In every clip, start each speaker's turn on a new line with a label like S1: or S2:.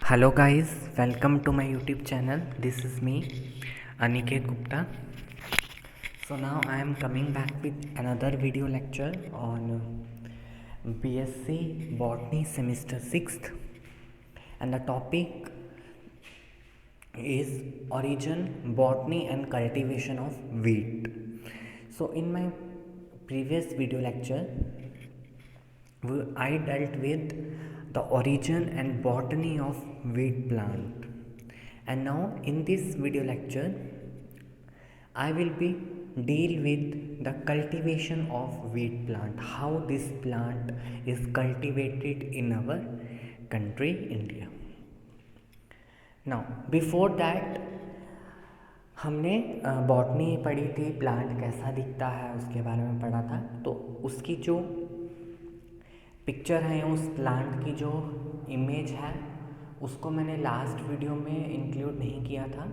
S1: Hello guys, welcome to my YouTube channel. This is me, Aniket Gupta. So now I am coming back with another video lecture on BSc Botany semester 6th, and the topic is origin, botany and cultivation of wheat. So in my previous video lecture, I dealt with the origin and botany of wheat plant, and now in this video lecture I will be deal with the cultivation of wheat plant, how this plant is cultivated in our country India. Now before that हमने botany पढ़ी थी, plant कैसा दिखता है उसके बारे में पढ़ा था। तो उसकी जो पिक्चर है, उस प्लांट की जो इमेज है, उसको मैंने लास्ट वीडियो में इंक्लूड नहीं किया था।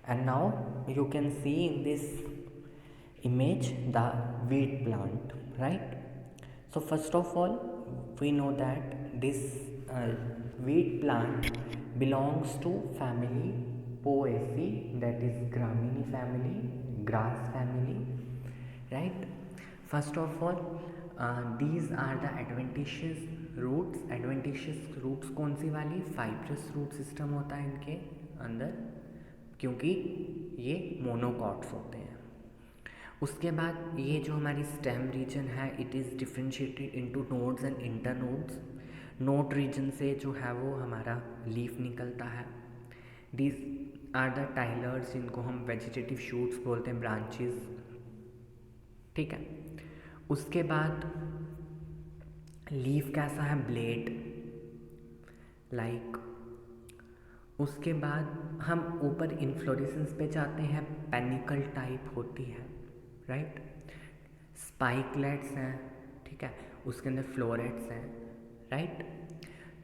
S1: And now you can see in this image the wheat plant, right? So first of all, we know that this wheat plant belongs to family Poaceae, that is Gramini family, grass family, right? First of all, these are the adventitious roots. adventitious roots कौन सी वाली? Fibrous root system होता है इनके अंदर, क्योंकि ये monocots होते हैं। उसके बाद ये जो हमारी स्टेम रीजन है, it is differentiated into nodes and internodes. Node region से जो है वो हमारा लीफ निकलता है। दीज आर द टाइलर्स, जिनको हम वेजिटेटिव शूट्स बोलते हैं, ब्रांचेस, ठीक है। उसके बाद लीफ कैसा है? Blade like. उसके बाद हम ऊपर इन्फ्लोरेसेंस पे जाते हैं, पेनिकल टाइप होती है, राइट। स्पाइकलेट्स हैं, ठीक है, उसके अंदर फ्लोरेट्स हैं, राइट।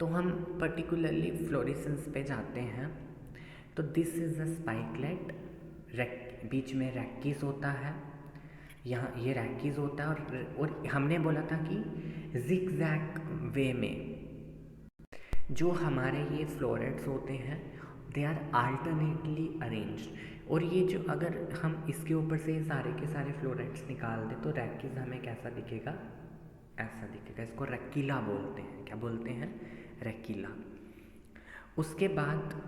S1: तो हम पर्टिकुलरली फ्लोरेसेंस पे जाते हैं। तो दिस इज़ अ स्पाइकलेट, बीच में रैकीज होता है, यहाँ ये रैकीज होता है, और हमने बोला था कि जिगजैग वे में जो हमारे ये फ्लोरेट्स होते हैं, दे आर अल्टरनेटली अरेंज्ड। और ये जो अगर हम इसके ऊपर से सारे के सारे फ्लोरेट्स निकाल दें तो रैकीज हमें कैसा दिखेगा? ऐसा दिखेगा। इसको रैकीला बोलते हैं। क्या बोलते हैं? रैकीला। उसके बाद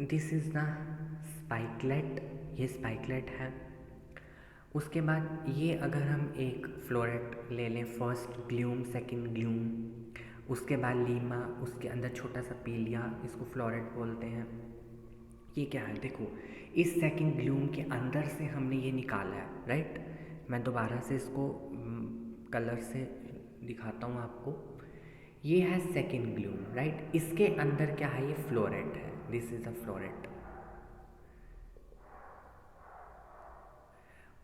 S1: दिस इज़ द स्पाइकलेट, ये स्पाइकलेट है। उसके बाद ये अगर हम एक फ्लोरेट ले लें, फर्स्ट ग्लूम, सेकंड ग्लूम, उसके बाद लीमा, उसके अंदर छोटा सा पीलिया, इसको फ्लोरेट बोलते हैं। ये क्या है? देखो, इस सेकंड ग्लूम के अंदर से हमने ये निकाला है, राइट। मैं दोबारा से इसको कलर से दिखाता हूँ आपको। ये है सेकंड ग्लूम, राइट। इसके अंदर क्या है? ये फ्लोरेट है। This is a floret.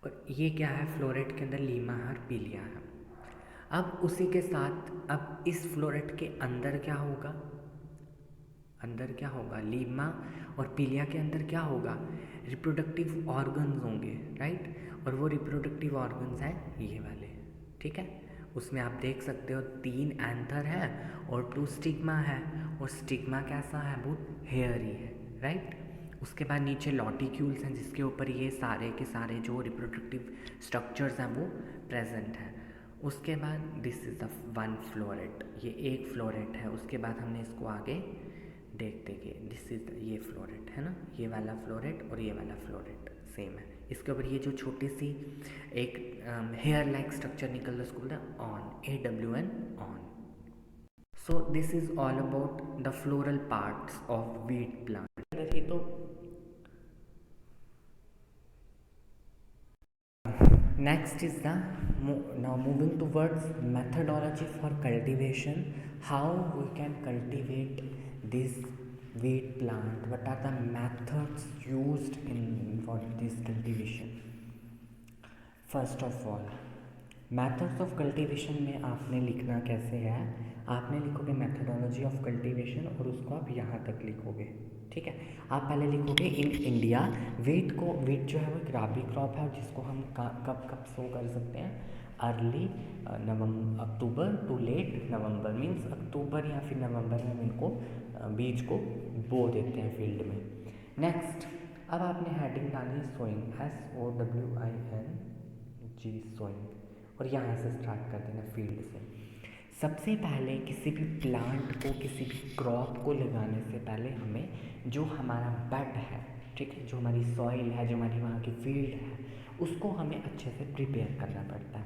S1: और ये क्या है? फ्लोरेट के अंदर लीमा और पीलिया है। अब उसी के साथ अब इस फ्लोरेट के अंदर क्या होगा? अंदर क्या होगा? लीमा और पीलिया के अंदर क्या होगा? रिप्रोडक्टिव ऑर्गन्स होंगे, राइट। और वो रिप्रोडक्टिव ऑर्गन्स हैं ये वाले, ठीक है। उसमें आप देख सकते हो 3 एंथर है और 2 स्टिग्मा है, और स्टिग्मा कैसा है? बहुत हेयरी है, राइट। उसके बाद नीचे लॉटिक्यूल्स हैं, जिसके ऊपर ये सारे के सारे जो रिप्रोडक्टिव स्ट्रक्चर्स हैं वो प्रेजेंट हैं। उसके बाद this is the one floret, ये एक फ्लोरेट है। उसके बाद हमने इसको आगे देखते कि दिस इज ये फ्लोरेट है ना, ये वाला फ्लोरेट और ये वाला फ्लोरेट सेम है। इसके ऊपर ये जो छोटी सी एक हेयर लाइक स्ट्रक्चर निकल रहा है, उसको बोलते हैं on, AWN, on. So this is all about the floral parts of wheat plant. देखिए तो next is the now moving towards methodology for cultivation, how we can cultivate this wheat plant, what are the methods used in for this cultivation. First of all, methods of cultivation में आपने लिखना कैसे है? आपने लिखोगे methodology of cultivation और उसको आप यहाँ तक लिखोगे, ठीक है। आप पहले लिखोगे इन इंडिया। वीट जो है वो एक राबी क्रॉप है, जिसको हम कब कब सो कर सकते हैं? Early October to late November, means October या फिर नवंबर में हम इनको बीज को बो देते हैं फील्ड में। नेक्स्ट, अब आपने हेडिंग डाली सोइंग, SOWING, सोइंग, और यहाँ से स्टार्ट कर देना फील्ड से। सबसे पहले किसी भी प्लांट को, किसी भी क्रॉप को लगाने से पहले हमें जो हमारा बेड है, ठीक है, जो हमारी सॉइल है, जो हमारी वहाँ की फील्ड है, उसको हमें अच्छे से प्रिपेयर करना पड़ता है।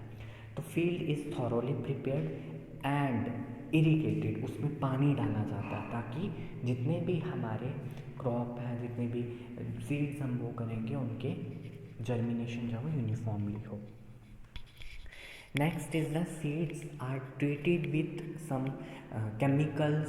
S1: तो field is thoroughly prepared and irrigated, उसमें पानी डाला जाता है ताकि जितने भी हमारे क्रॉप हैं, जितने भी सीड्स हम वो करेंगे, उनके जर्मिनेशन जो है यूनिफॉर्मली हो। Next is the seeds are treated with some chemicals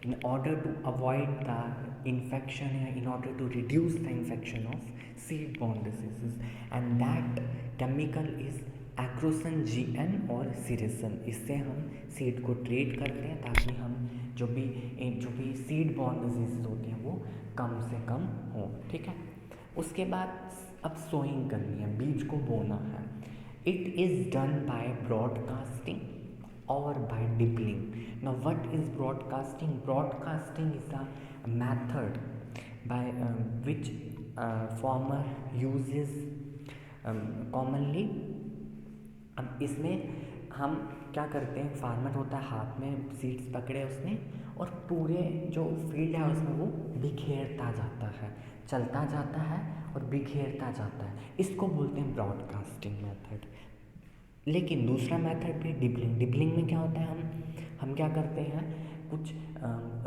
S1: in order to avoid the infection, in order to reduce the infection of seed-borne diseases, and that chemical is Acrosan GN और सिरेसन। इससे हम seed को treat करते हैं ताकि हम जो भी सीड बॉर्न डिजीज होते हैं वो कम से कम हो, ठीक है। उसके बाद अब सोइंग करनी है, बीज को बोना है। It is done by broadcasting or by dipping. Now what is broadcasting? Broadcasting is a method by which farmer uses commonly। अब इसमें हम क्या करते हैं, फार्मर होता है, हाथ में सीड्स पकड़े उसने और पूरे जो फील्ड है उसमें वो बिखेरता जाता है, चलता जाता है और बिखेरता जाता है, इसको बोलते हैं ब्रॉडकास्टिंग मेथड। लेकिन दूसरा मेथड भी डिपलिंग। डिपलिंग में क्या होता है, हम क्या करते हैं, कुछ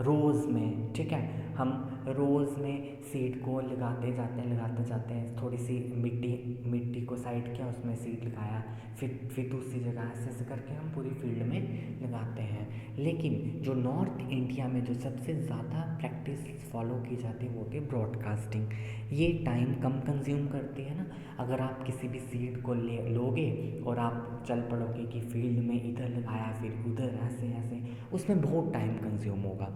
S1: रोज़ में, ठीक है, हम रोज़ में सीड को लगाते जाते हैं, थोड़ी सी मिट्टी को साइड किया, उसमें सीड लगाया, फिर दूसरी जगह ऐसे करके हम पूरी फील्ड में लगाते हैं। लेकिन जो नॉर्थ इंडिया में जो सबसे ज़्यादा प्रैक्टिस फॉलो की जाती है वो होती है ब्रॉडकास्टिंग। ये टाइम कम कंज्यूम करती है ना। अगर आप किसी भी सीड को लोगे और आप चल पड़ोगे कि फील्ड में इधर लगाया फिर उधर ऐसे, उसमें बहुत टाइम कंज्यूम होगा।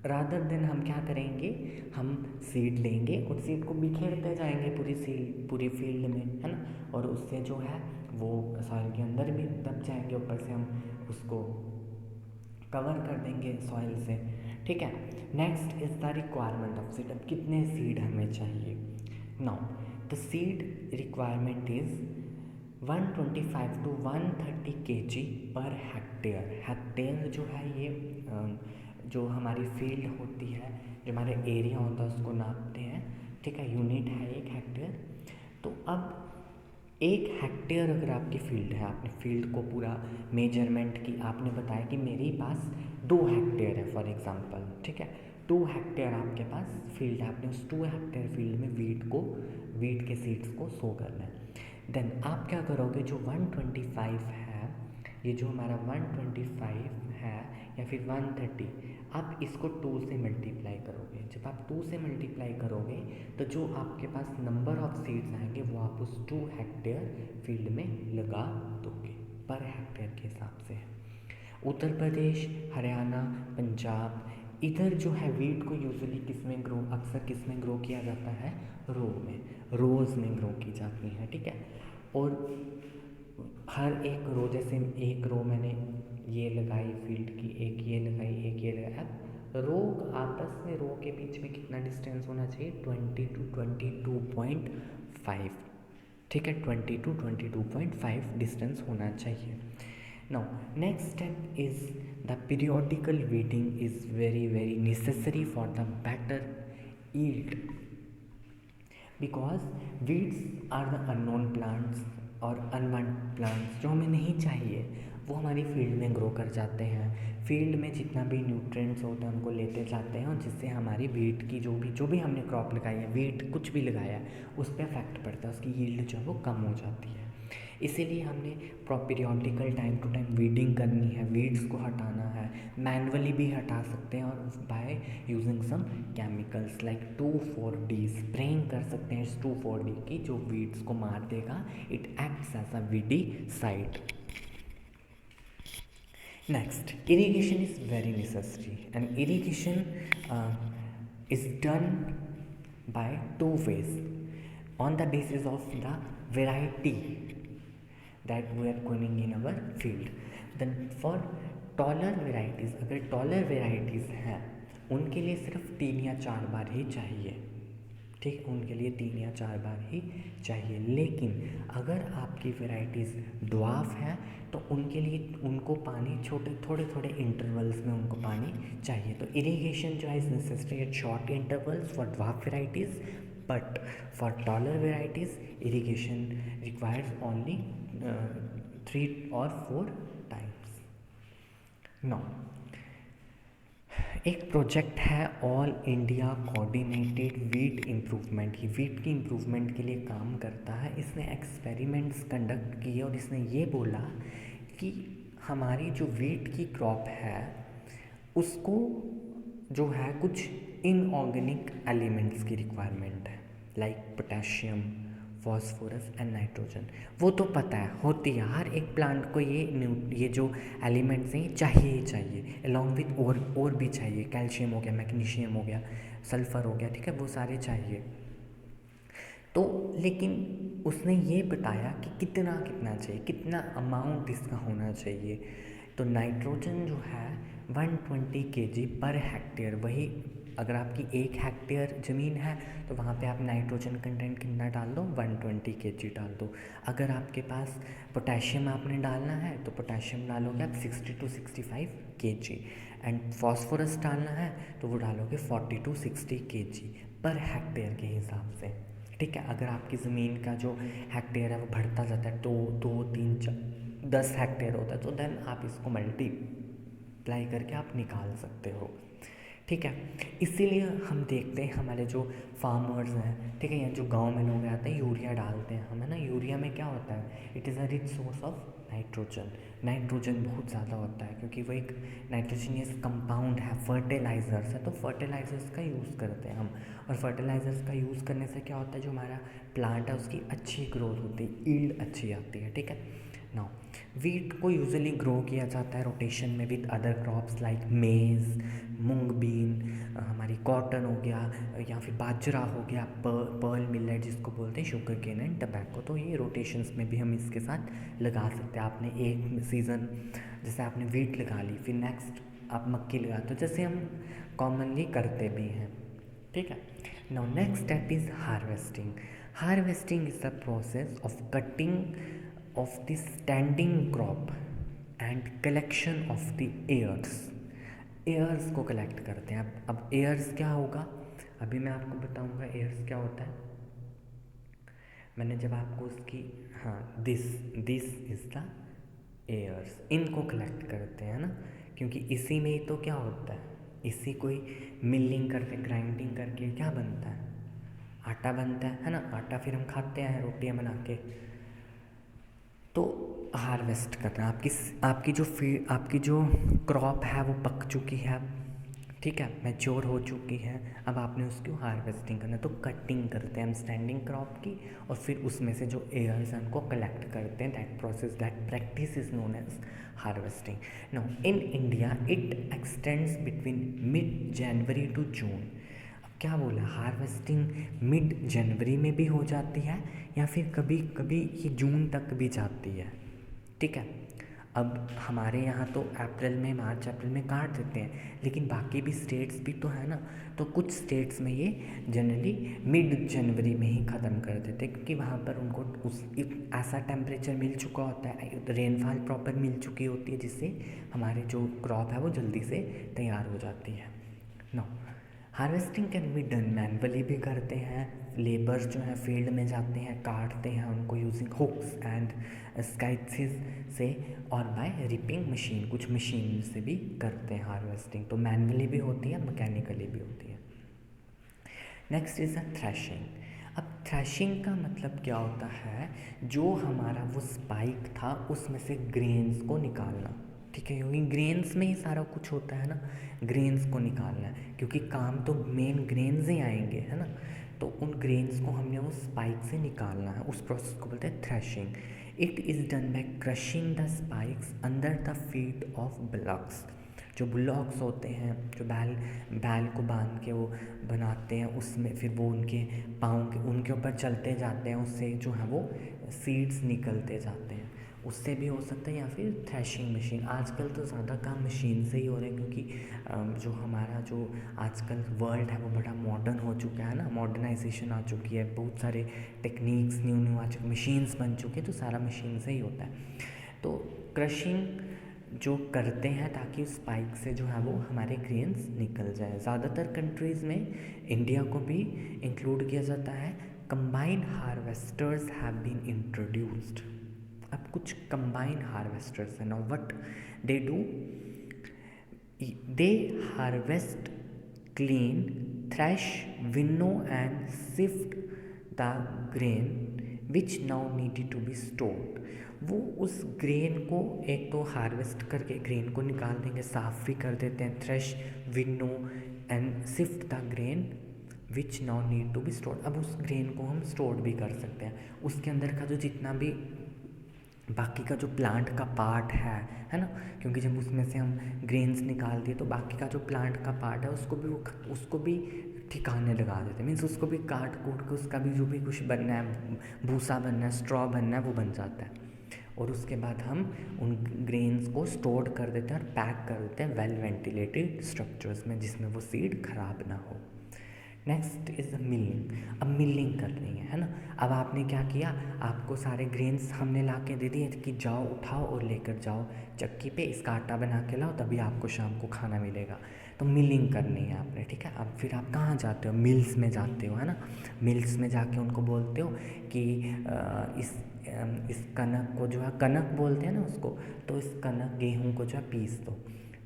S1: रादर देन हम क्या करेंगे, हम सीड लेंगे और सीड को बिखेरते जाएंगे पूरी फील्ड में, है ना, और उससे जो है वो सॉइल के अंदर भी दब जाएंगे, ऊपर से हम उसको कवर कर देंगे सॉइल से, ठीक है। Next is the requirement of seed. अब कितने सीड हमें चाहिए? Now the seed requirement is 125 to 130 kg per hectare. Hectare जो है ये जो हमारी फील्ड होती है, जो हमारे एरिया होता है उसको नापते हैं, ठीक है, यूनिट है एक हेक्टेयर। तो अब 1 हेक्टेयर अगर आपकी फील्ड है, आपने फील्ड को पूरा मेजरमेंट की, आपने बताया कि मेरे पास 2 हेक्टेयर है फॉर एग्जांपल, ठीक है, 2 हेक्टेयर आपके पास फील्ड है, आपने उस 2 हेक्टेयर फील्ड में वीट के सीड्स को सो करना है। देन आप क्या करोगे, जो 125 है, ये जो हमारा 125 है या फिर 130, आप इसको 2 से मल्टीप्लाई करोगे। जब आप 2 से मल्टीप्लाई करोगे तो जो आपके पास नंबर ऑफ सीड्स आएंगे वो आप उस 2 हेक्टेयर फील्ड में लगा दोगे, पर हेक्टेयर के हिसाब से। उत्तर प्रदेश, हरियाणा, पंजाब, इधर जो है वीट को यूजुअली अक्सर किस में ग्रो किया जाता है, रोज़ में ग्रो की जाती है, ठीक है। और हर एक रो, जैसे एक रो मैंने ये लगाई फील्ड की, एक ये लगाई, अब रो आपस में, रो के बीच में कितना डिस्टेंस होना चाहिए, 20 to 22.5, ठीक है, 20 to 22.5 डिस्टेंस होना चाहिए। Now next step is the periodical weeding is very necessary for the better yield, because weeds are the unknown plants और unwanted plants जो हमें नहीं चाहिए वो हमारी फील्ड में ग्रो कर जाते हैं। फील्ड में जितना भी न्यूट्रिएंट्स होते हैं उनको लेते जाते हैं और जिससे हमारी वीट की जो भी हमने क्रॉप लगाई है, वीट कुछ भी लगाया है, उस पर इफेक्ट पड़ता है, उसकी यील्ड जो है वो कम हो जाती है। इसीलिए हमने periodical time to time weeding करनी है, वीड्स को हटाना है, मैनुअली भी हटा सकते हैं और by using some chemicals like 2,4-D spraying कर सकते हैं। इस 2,4-D की जो वीड्स को मार देगा, it acts as a weedicide. Next, irrigation is very necessary and irrigation is done by 2 ways on the basis of the variety that we are growing in our field. Then for taller varieties, अगर taller varieties हैं उनके लिए सिर्फ 3 या 4 बार ही चाहिए, ठीक, उनके लिए 3 या 4 बार ही चाहिए। लेकिन अगर आपकी वैरायटीज़ ड्वार्फ हैं तो उनके लिए उनको पानी थोड़े थोड़े इंटरवल्स में उनको पानी चाहिए। तो इरिगेशन जो है is necessary at short intervals for dwarf varieties, but for taller varieties irrigation requires only 3 or 4 times. Now एक प्रोजेक्ट है all India coordinated wheat improvement. ये वीट की इम्प्रूवमेंट के लिए काम करता है। इसने एक्सपेरिमेंट्स कंडक्ट किए और इसने ये बोला कि हमारी जो वीट की क्रॉप है उसको जो है कुछ इनऑर्गेनिक एलिमेंट्स की रिक्वायरमेंट है, like potassium, phosphorus and nitrogen. वो तो पता है होती है, हर एक प्लांट को ये जो एलिमेंट्स हैं चाहिए ही चाहिए, अलॉन्ग विथ और भी चाहिए, कैल्शियम हो गया, मैग्नीशियम हो गया, सल्फ़र हो गया, ठीक है, वो सारे चाहिए। तो लेकिन उसने ये बताया कि कितना चाहिए, कितना अमाउंट इसका होना चाहिए। तो नाइट्रोजन जो है 120 kg पर हेक्टेयर, वही अगर आपकी 1 हेक्टेयर ज़मीन है तो वहाँ पे आप नाइट्रोजन कंटेंट कितना डाल दो, 120 kg डाल दो। अगर आपके पास पोटेशियम आपने डालना है तो पोटेशियम डालोगे आप 60 to 65 kg, एंड फॉस्फोरस डालना है तो वो डालोगे 40 to 60 kg पर हेक्टेयर के हिसाब से, ठीक है। अगर आपकी ज़मीन का जो हेक्टेयर है वो बढ़ता जाता है, 2 3 4 10 हेक्टेयर होता है, तो देन आप इसको मल्टीप्लाई करके आप निकाल सकते हो, ठीक है। इसीलिए हम देखते हैं हमारे जो फार्मर्स हैं, ठीक है, या जो गांव में लोग आते हैं यूरिया डालते हैं हम, है ना। यूरिया में क्या होता है, it is a rich source of nitrogen. Nitrogen बहुत ज़्यादा होता है क्योंकि वो एक नाइट्रोजनियस कंपाउंड है, फर्टिलाइज़र्स है, तो फर्टिलाइज़र्स का यूज़ करते हैं हम। और फर्टिलाइज़र्स का यूज़ करने से क्या होता है, जो हमारा प्लांट है उसकी अच्छी ग्रोथ होती है, ईल्ड अच्छी आती है, ठीक है। नाउ वीट को यूजुअली ग्रो किया जाता है रोटेशन में विद अदर क्रॉप्स लाइक मेज़, मूंग बीन, हमारी कॉटन हो गया, या फिर बाजरा हो गया, पर्ल मिलेट जिसको बोलते हैं, शुगर केन एंड टबैको। तो ये रोटेशंस में भी हम इसके साथ लगा सकते हैं। आपने एक सीज़न जैसे आपने वीट लगा ली, फिर नेक्स्ट आप मक्की लगाते हो, जैसे हम कॉमनली करते भी हैं, ठीक है। Now next step is harvesting. Harvesting is the process of cutting of the standing crop and collection of the ears को कलेक्ट करते हैं। अब एयर्स क्या होगा, अभी मैं आपको बताऊंगा एयर्स क्या होता है। मैंने जब आपको उसकी दिस इज़ द एयर्स, इनको कलेक्ट करते हैं ना, क्योंकि इसी में ही तो क्या होता है, इसी को ही मिलिंग करके ग्राइंडिंग करके क्या बनता है, आटा बनता है ना। आटा फिर हम खाते हैं रोटियां बना के। तो हार्वेस्ट करना, आपकी जो क्रॉप है वो पक चुकी है, ठीक है, मैच्योर हो चुकी है, अब आपने उसकी हार्वेस्टिंग करना। तो कटिंग करते हैं हम स्टैंडिंग क्रॉप की, और फिर उसमें से जो एयर्स हैं उनको कलेक्ट करते हैं। That practice is known as harvesting. Now in India it extends between mid January to June. क्या बोला, हार्वेस्टिंग मिड जनवरी में भी हो जाती है या फिर कभी कभी ये जून तक भी जाती है, ठीक है। अब हमारे यहाँ तो अप्रैल में, मार्च अप्रैल में काट देते हैं, लेकिन बाकी भी स्टेट्स भी तो है ना, तो कुछ स्टेट्स में ये जनरली मिड जनवरी में ही ख़त्म कर देते हैं, क्योंकि वहाँ पर उनको ऐसा टेम्परेचर मिल चुका होता है, रेनफॉल प्रॉपर मिल चुकी होती है, जिससे हमारे जो क्रॉप है वो जल्दी से तैयार हो जाती है। No, harvesting can be done manually भी करते हैं, लेबर्स जो हैं फील्ड में जाते हैं, काटते हैं उनको यूजिंग हुक्स एंड स्काइसिस से, और बाय रिपिंग मशीन, कुछ मशीन से भी करते हैं हार्वेस्टिंग। तो मैनुअली भी होती है, मैकेनिकली भी होती है। Next is a threshing. अब थ्रैशिंग का मतलब क्या होता है, जो हमारा वो स्पाइक था उसमें से ग्रेन्स को निकालना, ठीक है, क्योंकि ग्रेन्स में ही सारा कुछ होता है ना, ग्रेन्स को निकालना है, क्योंकि काम तो मेन ग्रेन्स ही आएंगे, है ना। तो उन ग्रेन्स को हमने वो स्पाइक से निकालना है, उस प्रोसेस को बोलते हैं threshing. It is done by crushing the spikes under the feet of blocks. जो ब्लॉक्स होते हैं, जो बैल को बांध के वो बनाते हैं, उसमें फिर वो उनके पाँव के उनके ऊपर चलते जाते हैं, उससे जो है वो सीड्स निकलते जाते हैं। उससे भी हो सकता है, या फिर थ्रेशिंग मशीन। आजकल तो ज़्यादा काम मशीन से ही हो रहे हैं, क्योंकि जो हमारा जो आजकल वर्ल्ड है वो बड़ा मॉडर्न हो चुका है ना, मॉडर्नाइजेशन आ चुकी है, बहुत सारे टेक्निक्स न्यू न्यू आ चुके, मशीन्स बन चुके हैं, तो सारा मशीन से ही होता है। तो क्रशिंग जो करते हैं ताकि उस स्पाइक से जो है वो हमारे ग्रेन्स निकल जाए। ज़्यादातर कंट्रीज़ में, इंडिया को भी इंक्लूड किया जाता है, combine harvesters have been introduced. अब कुछ कंबाइन हार्वेस्टर्स हैं। Now what they do, they harvest, clean, thresh, winnow and sift the grain which now needed to be stored. वो उस ग्रेन को एक तो हार्वेस्ट करके ग्रेन को निकाल देंगे, साफ भी कर देते हैं, thresh, winnow and sift the grain which now need to be stored. अब उस ग्रेन को हम स्टोर भी कर सकते हैं, उसके अंदर का जो जितना भी बाकी का जो प्लांट का पार्ट है ना, क्योंकि जब उसमें से हम ग्रेन्स निकाल दिए तो बाकी का जो प्लांट का पार्ट है उसको भी ठिकाने लगा देते हैं, मीन्स उसको भी काट कूट के उसका भी जो भी कुछ बनना है, भूसा बनना है, स्ट्रॉ बनना है, वो बन जाता है। और उसके बाद हम उन ग्रेन्स को स्टोर कर देते हैं और पैक कर देते हैं वेल वेंटिलेटेड स्ट्रक्चर्स में, जिसमें वो सीड खराब ना हो। Next is milling. अब मिलिंग करनी है ना। अब आपने क्या किया, आपको सारे ग्रेन्स हमने ला के दे दिए कि जाओ उठाओ और लेकर जाओ चक्की पे, इसका आटा बना के लाओ, तभी आपको शाम को खाना मिलेगा। तो मिलिंग करनी है आपने, ठीक है। अब फिर आप कहाँ जाते हो, मिल्स में जाते हो, है ना। मिल्स में जाके उनको बोलते हो कि इस कनक को जो है, कनक बोलते हैं ना उसको, तो इस कनक गेहूँ को जो है पीस दो।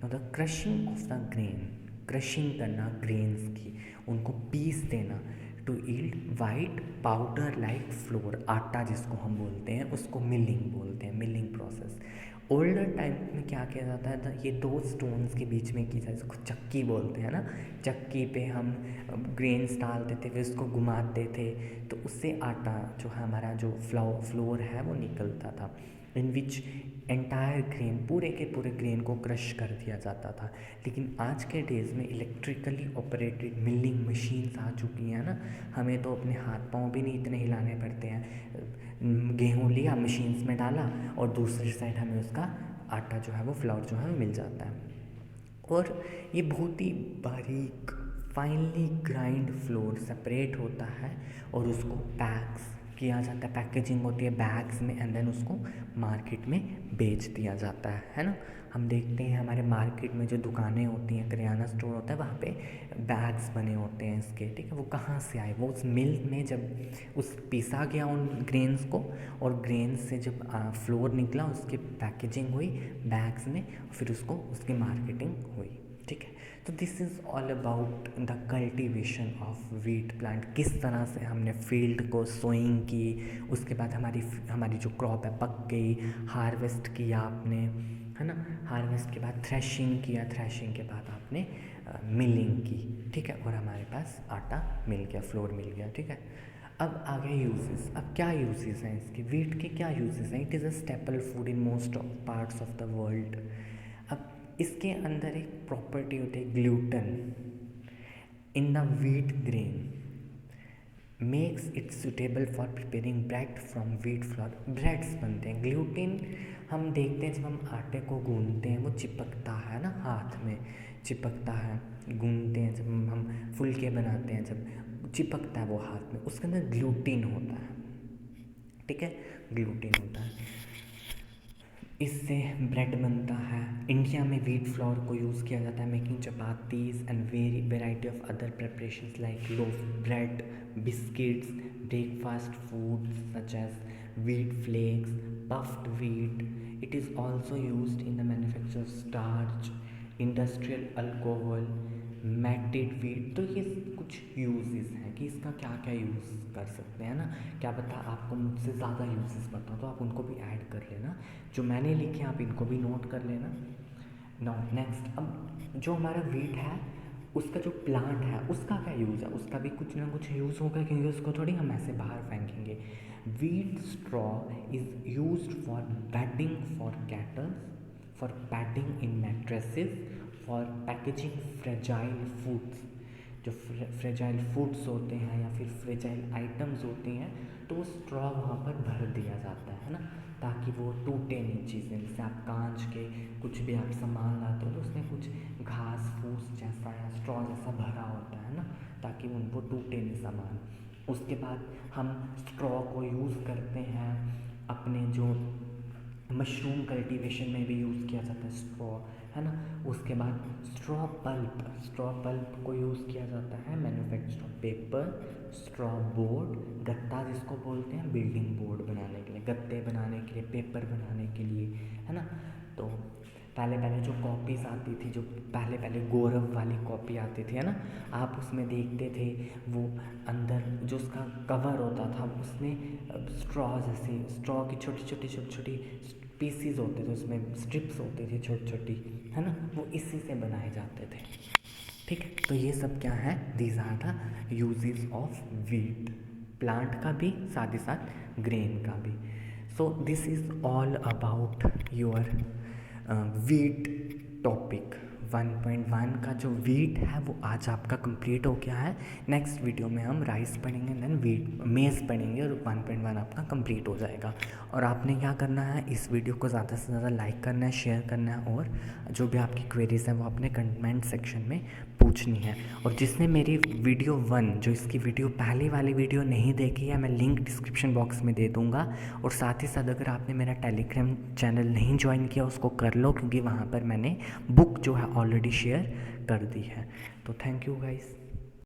S1: The crushing of the grain, crushing करना ग्रेन्स की, उनको पीस देना, to yield white powder like flour, आटा जिसको हम बोलते हैं उसको मिलिंग बोलते हैं, मिलिंग प्रोसेस। ओल्डर टाइम में क्या किया जाता है, ये दो स्टोन्स के बीच में की जाए, इसको चक्की बोलते हैं ना। चक्की पे हम ग्रेन्स डालते थे, फिर उसको घुमाते थे, तो उससे आटा जो हमारा जो फ्लोर है वो निकलता था, इन विच एंटायर ग्रेन, पूरे के पूरे ग्रेन को क्रश कर दिया जाता था। लेकिन आज के डेज़ में इलेक्ट्रिकली ऑपरेटेड मिलिंग मशीन्स आ चुकी हैं ना, हमें तो अपने हाथ पाँव भी नहीं इतने हिलाने पड़ते हैं। गेहूँ लिया, मशीन्स में डाला, और दूसरी साइड हमें उसका आटा जो है वो फ्लोर जो है वो मिल जाता है। और ये बहुत ही बारीक फाइनली ग्राइंड फ्लोर सेपरेट होता है, और उसको पैक्स किया जाता है, पैकेजिंग होती है बैग्स में, एंड देन उसको मार्केट में बेच दिया जाता है ना। हम देखते हैं हमारे मार्केट में जो दुकानें होती हैं, किराना स्टोर होता है, वहाँ पे बैग्स बने होते हैं इसके, ठीक है। वो कहाँ से आए, वो उस मिल में जब उस पीसा गया उन ग्रेन्स को, और ग्रेन्स से जब फ्लोर निकला, उसकी पैकेजिंग हुई बैग्स में, फिर उसको उसकी मार्केटिंग हुई, ठीक है। तो this is all about the cultivation of wheat plant. किस तरह से हमने फील्ड को सोइंग की, उसके बाद हमारी जो क्रॉप है पक गई, हार्वेस्ट किया आपने, है ना। हार्वेस्ट के बाद थ्रेशिंग किया, थ्रेशिंग के बाद आपने मिलिंग की, ठीक है, और हमारे पास आटा मिल गया, फ्लोर मिल गया, ठीक है। अब आ गए यूजेस। अब क्या यूजेस हैं इसके, वीट के क्या यूजेस हैं। It is a staple food in most parts of the world. अब इसके अंदर एक प्रॉपर्टी होती है gluten in the wheat grain, makes it suitable for preparing bread from wheat floor. Breads बनते हैं, ग्लूटिन हम देखते हैं जब हम आटे को गूंदते हैं वो चिपकता है ना, हाथ में चिपकता है, गूंदते हैं जब हम फुलके बनाते हैं, जब चिपकता है वो हाथ में, उसके अंदर ग्लूटिन होता है, ठीक है, ग्लूटिन होता है। इससे ब्रेड बनता है। इंडिया में वीट फ्लोर को यूज़ किया जाता है making chapatis and variety of other preparations like loaf bread, biscuits, breakfast food such as wheat flakes, puffed wheat. It is also used in the manufacture of starch, industrial alcohol, malted wheat. तो ये कुछ uses हैं कि इसका क्या क्या use कर सकते हैं ना। क्या पता आपको मुझसे ज़्यादा यूजेस पता, तो आप उनको भी ऐड कर लेना, जो मैंने लिखे आप इनको भी नोट कर लेना। नाउ नेक्स्ट, अब जो हमारा वीट है उसका जो प्लांट है उसका क्या यूज़ है, उसका भी कुछ ना कुछ यूज़ होगा, क्योंकि उसको थोड़ी हम ऐसे बाहर फेंकेंगे। Wheat straw is used for bedding for cattle, for padding in mattresses, for packaging fragile foods. जो फ्रेजाइल फूड्स होते हैं या फिर फ्रेजाइल आइटम्स होती हैं, तो वो स्ट्रॉ वहाँ पर भर दिया जाता है ना, ताकि वो टूटे नहीं चीज़ें। जैसे आप कांच के कुछ भी आप सामान लाते हो तो उसमें कुछ घास फूस जैसा या स्ट्रॉ जैसा भरा होता है ना, ताकि वो टूटे नहीं सामान। उसके बाद हम स्ट्रॉ को यूज़ करते हैं अपने जो मशरूम कल्टीवेशन में भी यूज़ किया जाता है स्ट्रॉ, है ना। उसके बाद स्ट्रॉ पल्प को यूज़ किया जाता है manufacture of paper, straw board, गत्ता जिसको बोलते हैं बिल्डिंग बोर्ड बनाने के लिए, गत्ते बनाने के लिए, पेपर बनाने के लिए, है ना। तो पहले जो कॉपीज़ आती थी, जो पहले गौरव वाली कॉपी आती थी, है ना, आप उसमें देखते थे वो अंदर जो उसका कवर होता था उसमें स्ट्रॉ की छोटी पीसीज होते थे, उसमें स्ट्रिप्स होती थी छोटी छोटी, है ना, वो इसी से बनाए जाते थे। ठीक है, तो ये सब क्या है, these are the uses of wheat, plant का भी साथ ही साथ ग्रेन का भी। So this is all about your wheat topic 1.1 का जो वीट है वो आज आपका कंप्लीट हो गया है। नेक्स्ट वीडियो में हम राइस पढ़ेंगे, देन वीट मेज़ पढ़ेंगे और 1.1 आपका कंप्लीट हो जाएगा। और आपने क्या करना है, इस वीडियो को ज़्यादा से ज़्यादा लाइक करना है, शेयर करना है, और जो भी आपकी क्वेरीज है वो अपने कमेंट सेक्शन में पूछनी है। और जिसने मेरी वीडियो 1 जो इसकी वीडियो पहली वाली वीडियो नहीं देखी है, मैं लिंक डिस्क्रिप्शन बॉक्स में दे दूँगा। और साथ ही साथ अगर आपने मेरा टेलीग्राम चैनल नहीं ज्वाइन किया उसको कर लो, क्योंकि वहाँ पर मैंने बुक जो है ऑलरेडी शेयर कर दी है। तो थैंक यू गाइस।